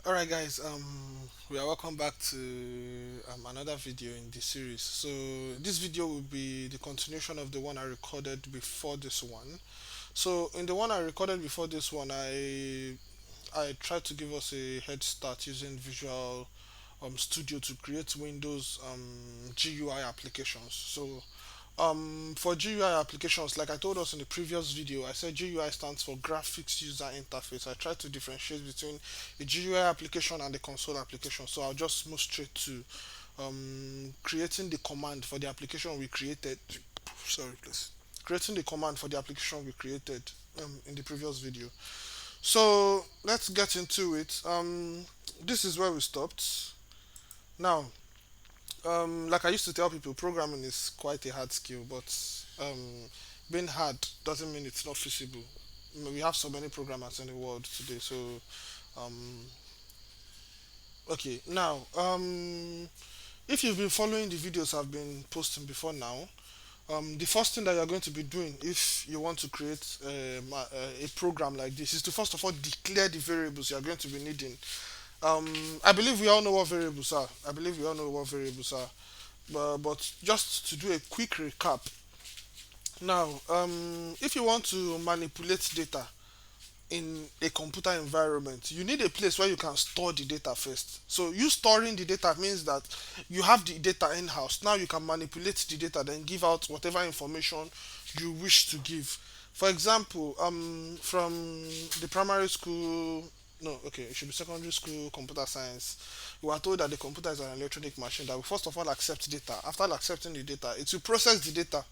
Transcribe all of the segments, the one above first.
All right, guys. We are welcome back to another video in this series. So this video will be the continuation of the one I recorded before this one. So in the one I recorded before this one, I tried to give us a head start using Visual Studio to create Windows GUI applications. So for GUI applications, like I told us in the previous video, I said GUI stands for Graphics User Interface. I tried to differentiate between a GUI application and the console application. So I'll just move straight to creating the command for the application we created. Sorry, please. Creating the command for the application we created in the previous video. So let's get into it. This is where we stopped. Now, like I used to tell people, programming is quite a hard skill, but being hard doesn't mean it's not feasible. We have so many programmers in the world today. So, um, okay, now, if you've been following the videos I've been posting before now, the first thing that you're going to be doing if you want to create a program like this is to first of all declare the variables you're going to be needing. I believe we all know what variables are. I believe we all know what variables are. But just to do a quick recap, now, if you want to manipulate data in a computer environment, you need a place where you can store the data first. So, you storing the data means that you have the data in house. Now, you can manipulate the data, then give out whatever information you wish to give. For example, from the primary school, no, okay, it should be secondary school computer science. We are told that the computer is an electronic machine that will first of all accept data. After accepting the data, it will process the data.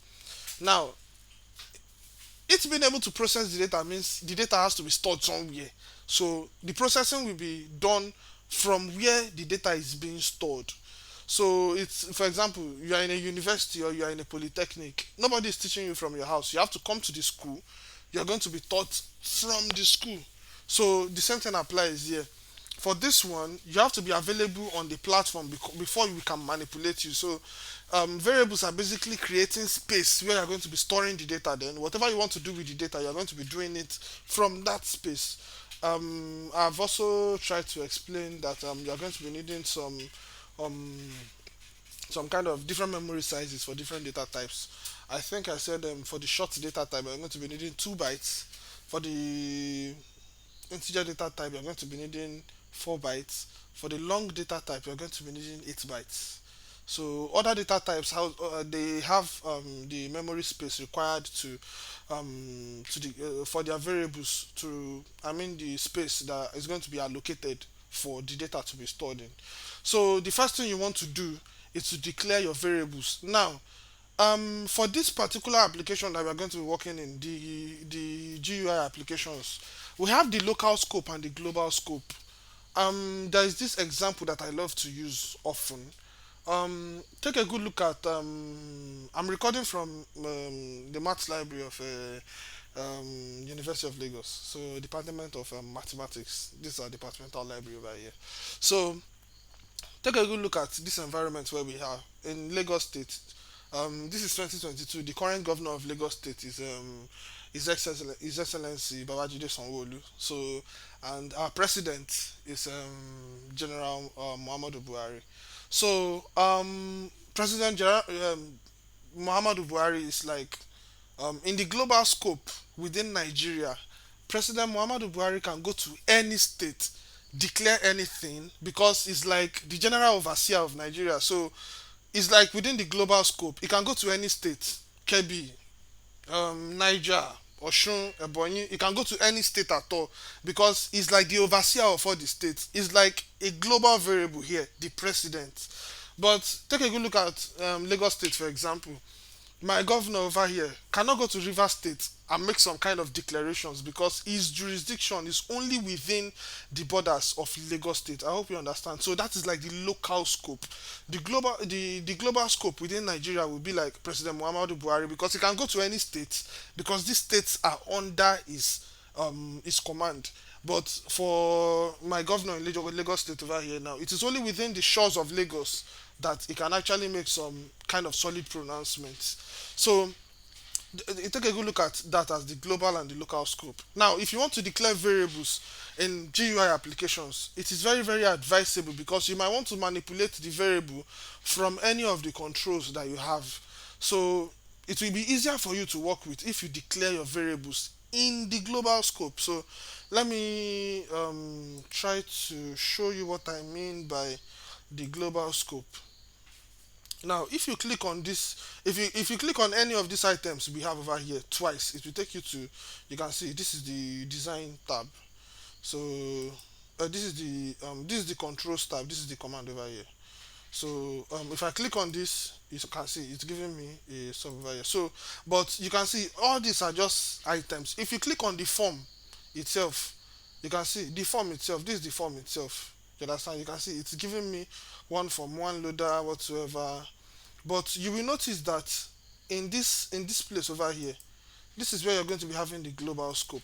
Now, it being able to process the data means the data has to be stored somewhere. So the processing will be done from where the data is being stored. So it's, for example, you are in a university or you are in a polytechnic. Nobody is teaching you from your house. You have to come to the school. You are going to be taught from the school. So the same thing applies here. For this one, you have to be available on the platform before we can manipulate you. So variables are basically creating space where you're going to be storing the data. Then whatever you want to do with the data, you're going to be doing it from that space. I've also tried to explain that you're going to be needing um, some kind of different memory sizes for different data types. I think I said for the short data type, you're going to be needing 2 bytes. For the integer data type, you're going to be needing 4 bytes. For the long data type, you're going to be needing 8 bytes. So other data types, how they have the memory space required to for their variables to, I mean, the space that is going to be allocated for the data to be stored in. So the first thing you want to do is to declare your variables. Now, for this particular application that we're going to be working in, the GUI applications, we have the local scope and the global scope. There is this example that I love to use often. Take a good look at. I'm recording from the maths library of University of Lagos, so Department of Mathematics. This is our departmental library over here. So take a good look at this environment where we are in Lagos State. This is 2022. The current governor of Lagos State is His Excellency Babajide Sanwo-Olu. So, and our president is General Muhammadu Buhari. So, President Muhammadu Buhari is like in the global scope within Nigeria. President Muhammadu Buhari can go to any state, declare anything because it's like the general overseer of Nigeria. So it's like within the global scope. It can go to any state, Kebbi, Niger, Oshun, Ebonyi. It can go to any state at all because it's like the overseer of all the states. It's like a global variable here, the president. But take a good look at Lagos State, for example. My governor over here cannot go to River State and make some kind of declarations because his jurisdiction is only within the borders of Lagos State. I hope you understand. So that is like the local scope. The global scope within Nigeria will be like President Muhammadu Buhari because he can go to any state because these states are under his command. But for my governor in Lagos State over here now, it is only within the shores of Lagos that he can actually make some kind of solid pronouncements. So You take a good look at that as the global and the local scope. Now, if you want to declare variables in GUI applications, it is very, very advisable because you might want to manipulate the variable from any of the controls that you have. So it will be easier for you to work with if you declare your variables in the global scope. So let me try to show you what I mean by the global scope. Now, if you click on this, if you click on any of these items we have over here twice, it will take you to, you can see this is the design tab. So this is the controls tab. This is the command over here. So if I click on this, you can see it's giving me a sub over here. So, but you can see all these are just items. If you click on the form itself, you can see the form itself. This is the form itself. You understand? You can see it's giving me one form, one loader, whatsoever. But you will notice that in this place over here, this is where you're going to be having the global scope.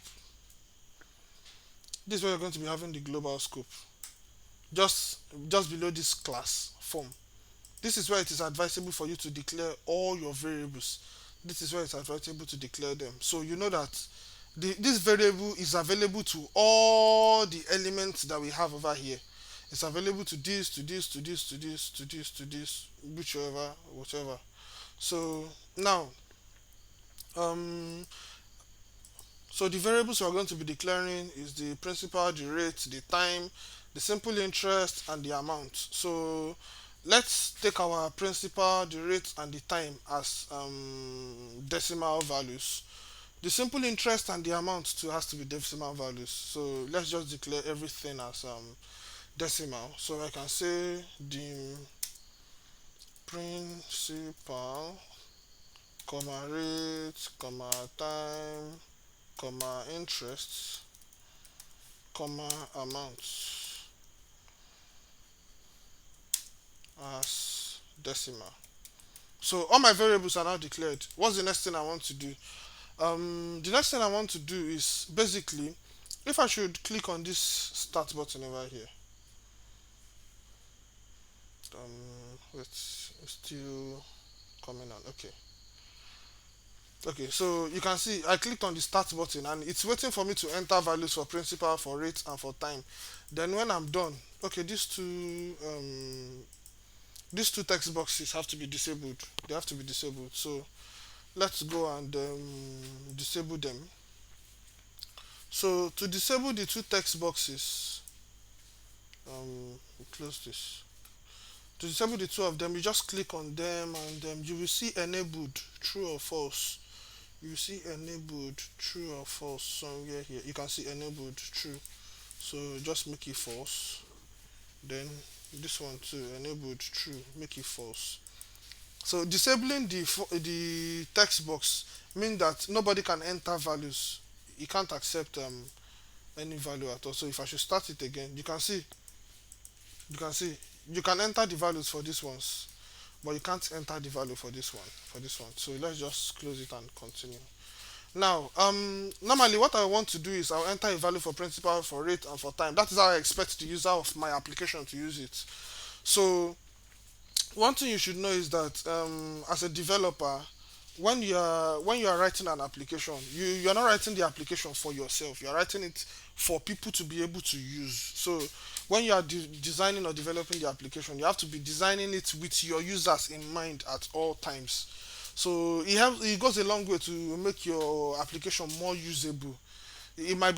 This is where you're going to be having the global scope. Just just below this class form. This is where it is advisable for you to declare all your variables. This is where it's advisable to declare them. So you know that this variable is available to all the elements that we have over here. It's available to this, to this, to this, to this, to this, to this, whichever, whatever. So now, um, so the variables we're going to be declaring is the principal, the rate, the time, the simple interest, and the amount. So let's take our principal, the rate, and the time as decimal values. The simple interest and the amount too has to be decimal values. So let's just declare everything as decimal. So I can say the principal, comma rate, comma time, comma interest, comma amount as decimal. So all my variables are now declared. What's the next thing I want to do? The next thing I want to do is basically, if I should click on this start button over here. It's still coming on. Okay, so you can see I clicked on the start button and it's waiting for me to enter values for principal, for rate, and for time. Then when I'm done, okay, these two text boxes have to be disabled. They have to be disabled. So let's go and disable them. So to disable the two text boxes, we close this. To disable the two of them, you just click on them and you will see enabled, true or false. You see enabled, true or false somewhere here. You can see enabled, true. So just make it false. Then this one too, enabled, true, make it false. So disabling the text box means that nobody can enter values. You can't accept any value at all. So if I should start it again, you can see you can enter the values for these ones, but you can't enter the value for this one. So let's just close it and continue. Now, normally what I want to do is I'll enter a value for principal, for rate, and for time. That is how I expect the user of my application to use it. So one thing you should know is that as a developer, when you are writing an application, you're not writing the application for yourself. You're writing it for people to be able to use. So when you are designing or developing the application, you have to be designing it with your users in mind at all times. So it goes a long way to make your application more usable. It might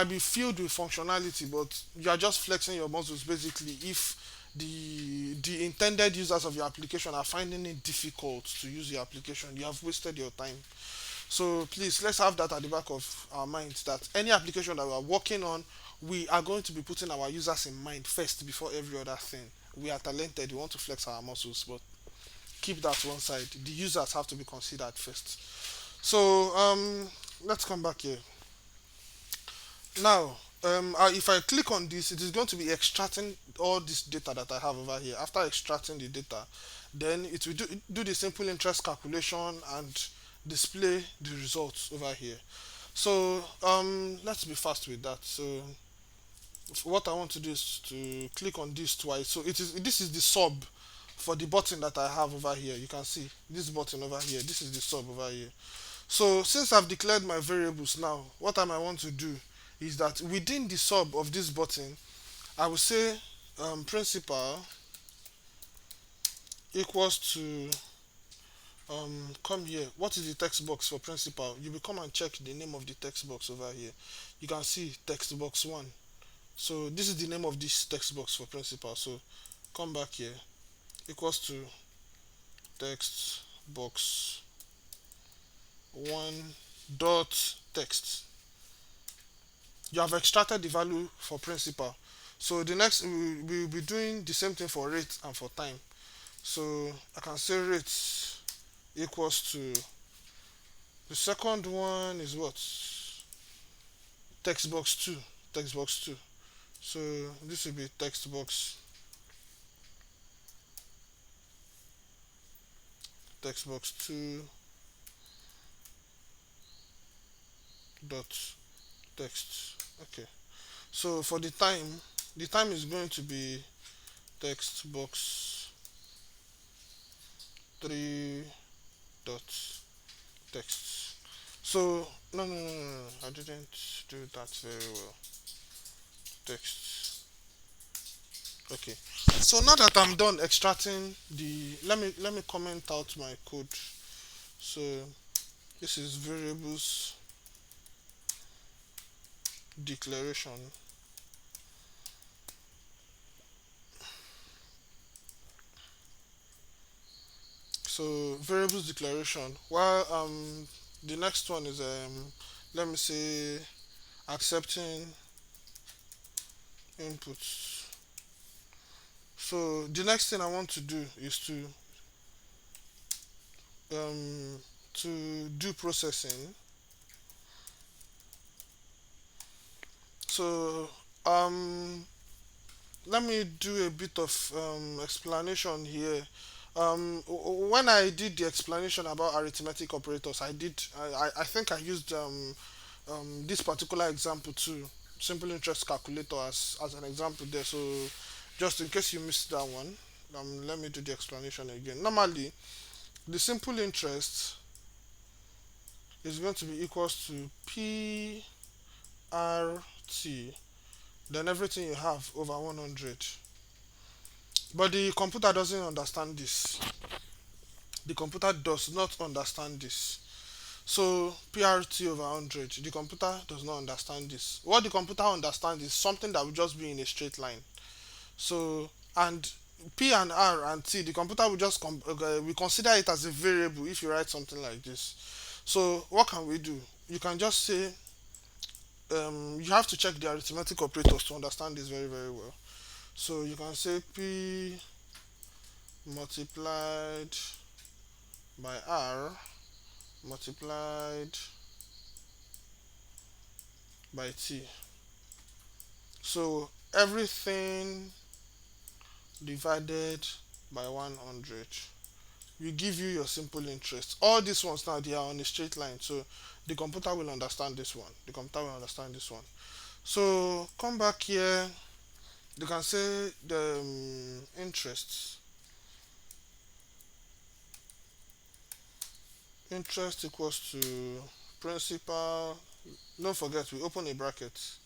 be filled with functionality, but you are just flexing your muscles basically if the intended users of your application are finding it difficult to use your application. You have wasted your time. So please, let's have that at the back of our minds that any application that we are working on, we are going to be putting our users in mind first before every other thing. We are talented, we want to flex our muscles, but keep that one side. The users have to be considered first. So let's come back here. Now, if I click on this, it is going to be extracting all this data that I have over here. After extracting the data, then it will do the simple interest calculation and display the results over here. So let's be fast with that. So what I want to do is to click on this twice. So this is the sub for the button that I have over here. You can see this button over here. This is the sub over here. So since I've declared my variables now, what I might want to do is that within the sub of this button, I will say principal equals to come here. What is the text box for principal? You will come and check the name of the text box over here. You can see text box one. So this is the name of this text box for principal. So come back here, equals to text box one dot text. You have extracted the value for principal. So the next we will be doing the same thing for rate and for time. So I can say rate equals to the second one is what? Text box 2. Text box 2. So this will be text box 2 dot text. Okay. So for the time is going to be text box 3 dot text. So no, I didn't do that very well. Text. Okay. So now that I'm done extracting the, let me comment out my code. So this is variables declaration. So variables declaration. While the next one is let me say accepting inputs. So the next thing I want to do is to do processing. So let me do a bit of explanation here. When I did the explanation about arithmetic operators, I think I used this particular example too, simple interest calculator as an example there. So just in case you missed that one, let me do the explanation again. Normally, the simple interest is going to be equals to PRT, then everything you have over 100. But the computer doesn't understand this. The computer does not understand this. So PRT over 100, the computer does not understand this. What the computer understands is something that will just be in a straight line. So, and P and R and T, the computer will just we consider it as a variable if you write something like this. So what can we do? You can just say you have to check the arithmetic operators to understand this very very well. So you can say P multiplied by R multiplied by T. So everything divided by 100 will give you your simple interest. All these ones now, they are on a straight line, so the computer will understand this one. The computer will understand this one. So come back here. You can say the interest. Interest equals to principal. Don't forget we open a bracket.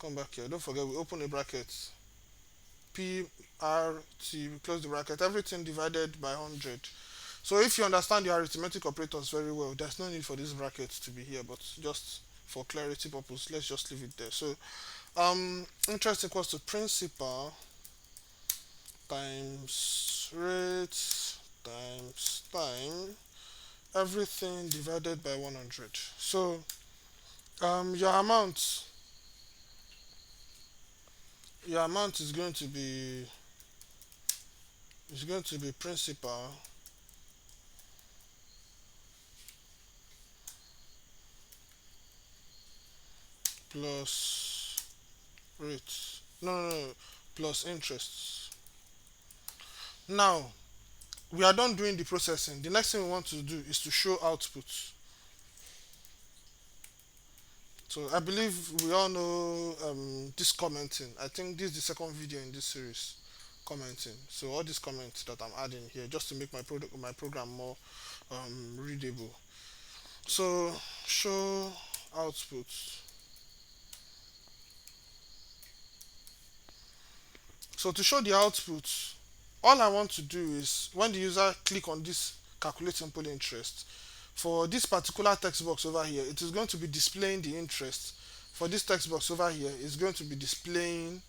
Come back here. Don't forget we open a bracket. P R T. We close the bracket. Everything divided by 100. So if you understand your arithmetic operators very well, there's no need for this bracket to be here, but just for clarity purpose, let's just leave it there. So interest equals to principal times rate times time, everything divided by 100. So your amount is going to be principal plus rate. No, plus interest. Now we are done doing the processing. The next thing we want to do is to show output. So I believe we all know this commenting. I think this is the second video in this series, commenting. So all these comments that I'm adding here just to make my program more readable. So show output. So to show the output, all I want to do is when the user click on this calculate simple interest, for this particular text box over here, it is going to be displaying the interest. For this text box over here, it's going to be displaying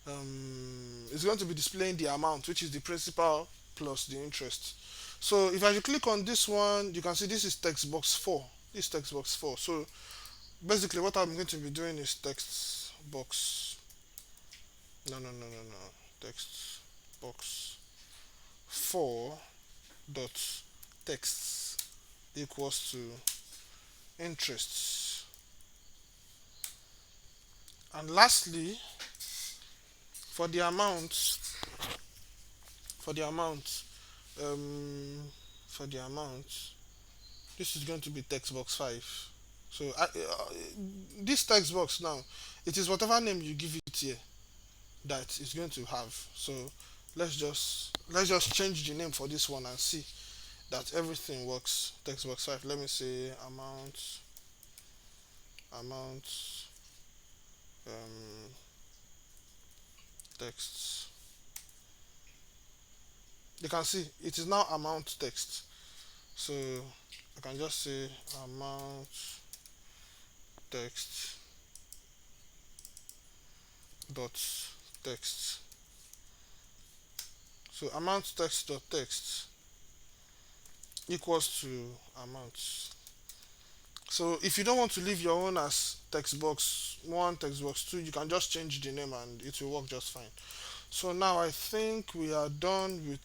the amount, which is the principal plus the interest. So if I click on this one, you can see this is text box 4. This text box 4. So basically what I'm going to be doing is text box, no, text box 4 dot text equals to interests. And lastly, for the amount, for the amount, um, for the amount, this is going to be text box 5. So this text box now, it is whatever name you give it here that it's going to have. So let's just change the name for this one and see that everything works. Text box 5. Let me say amount um, text. You can see it is now amount text. So I can just say amount text dot text. So amount text dot text equals to amount. So if you don't want to leave your own as text box 1, text box 2, you can just change the name and it will work just fine. So now I think we are done with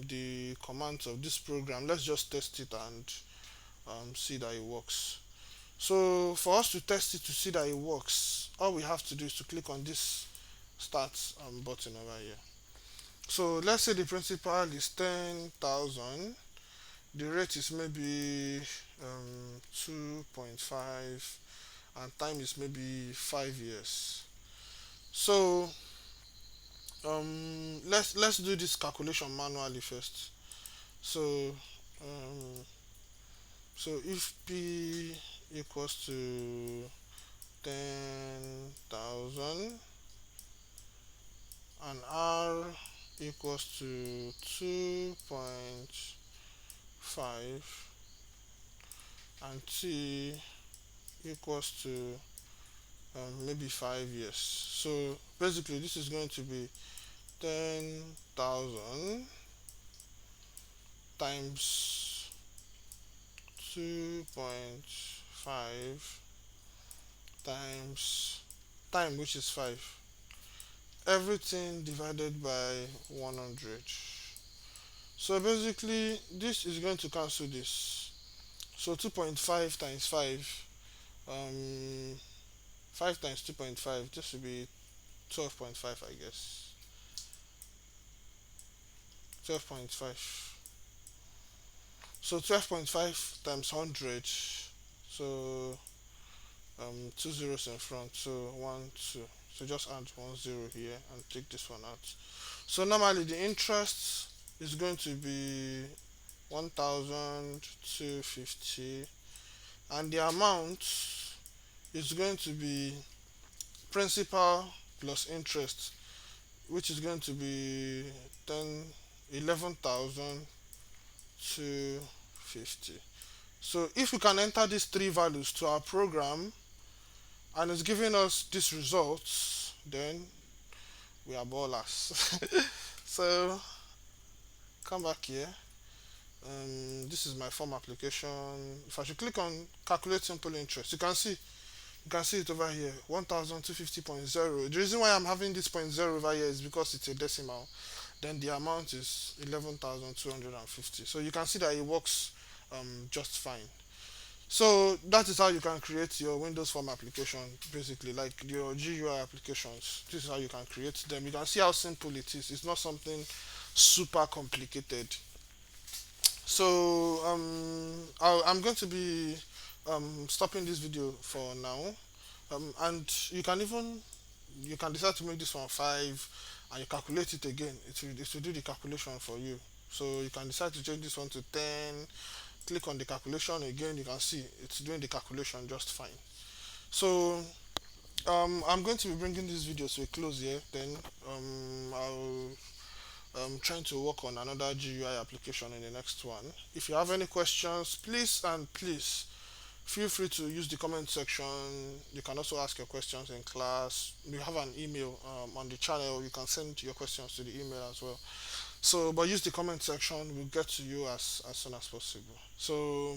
the commands of this program. Let's just test it and see that it works. So for us to test it to see that it works, all we have to do is to click on this start button over here. So let's say the principal is 10,000, the rate is maybe 2.5, and time is maybe 5 years. So let's do this calculation manually first. So um, if p equals to 10,000 and r equals to 2.5 and t equals to maybe 5 years. So basically this is going to be 10,000 times 2.5 times time, which is 5, everything divided by 100. So basically this is going to cancel this. So 2.5 times 5, um 5 times 2.5, this will be 12.5, I guess. 12.5. So 12.5 times 100. So two zeros in front. So 1 2. So just add 1 0 here and take this one out. So normally the interest is going to be 1,250, and the amount is going to be principal plus interest, which is going to be 10 11,250. So if we can enter these three values to our program and it's giving us these results, then we are ballers. So come back here. This is my form application. If I should click on calculate simple interest, you can see it over here, 1250.0. The reason why I'm having this point zero over here is because it's a decimal. Then the amount is 11,250. So you can see that it works just fine. So that is how you can create your Windows Form application, basically, like your GUI applications. This is how you can create them. You can see how simple it is. It's not something super complicated. So I'm going to be stopping this video for now. And you can decide to make this one 5 and you calculate it again. It will do the calculation for you. So you can decide to change this one to 10, click on the calculation again, you can see it's doing the calculation just fine. So I'm going to be bringing this video to a close here. Then I'm trying to work on another GUI application in the next one. If you have any questions, please and please feel free to use the comment section. You can also ask your questions in class. We have an email on the channel. You can send your questions to the email as well. So, but use the comment section. We'll get to you as soon as possible. So,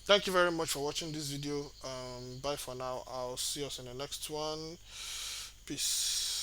thank you very much for watching this video. Bye for now. I'll see us in the next one. Peace.